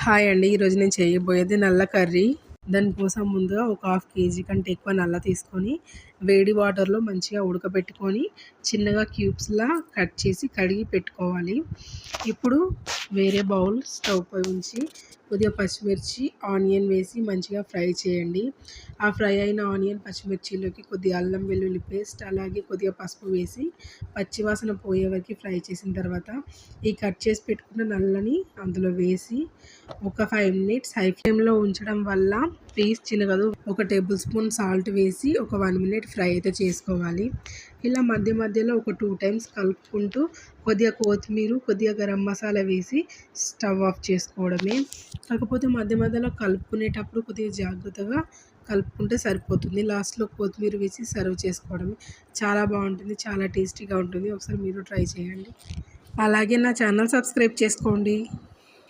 Hi అండి. ఈరోజు నేను చేయబోయేది నల్ల కర్రీ. దానికోసం ముందుగా ఒక హాఫ్ కేజీ కంటే ఎక్కువ నల్ల తీసుకొని వేడి వాటర్‌లో మంచిగా ఉడకబెట్టుకొని చిన్నగా క్యూబ్స్‌లా కట్ చేసి కడిగి పెట్టుకోవాలి. ఇప్పుడు వేరే బౌల్ స్టవ్ పై ఉంచి కొద్దిగా పచ్చిమిర్చి, ఆనియన్ వేసి మంచిగా ఫ్రై చేయండి. ఆ ఫ్రై అయిన ఆనియన్, పచ్చిమిర్చిలోకి కొద్దిగా అల్లం వెల్లుల్లి పేస్ట్ అలాగే కొద్దిగా పసుపు వేసి పచ్చివాసన పోయే వరకు ఫ్రై చేసిన తర్వాత ఈ కట్ చేసి పెట్టుకున్న నల్లని అందులో వేసి ఒక 5 మినిట్స్ హై ఫ్లేమ్‌లో ఉంచడం వల్ల పీస్ చినగదు. ఒక టేబుల్ స్పూన్ సాల్ట్ వేసి ఒక 1 మినిట్ ఫ్రై అయితే చేసుకోవాలి. ఇలా మధ్య మధ్యలో ఒక 2 టైమ్స్ కలుపుకుంటూ కొద్దిగా కొత్తిమీర, కొద్దిగా గరం మసాలా వేసి స్టవ్ ఆఫ్ చేసుకోవడమే. కాకపోతే మధ్య మధ్యలో కలుపుకునేటప్పుడు కొద్దిగా జాగ్రత్తగా కలుపుకుంటే సరిపోతుంది. లాస్ట్‌లో కొత్తిమీర వేసి సర్వ్ చేసుకోవడమే. చాలా బాగుంటుంది. చాలా టేస్టీగా ఉంటుంది. ఒకసారి మీరు ట్రై చేయండి. అలాగే నా ఛానల్ సబ్స్క్రైబ్ చేసుకోండి.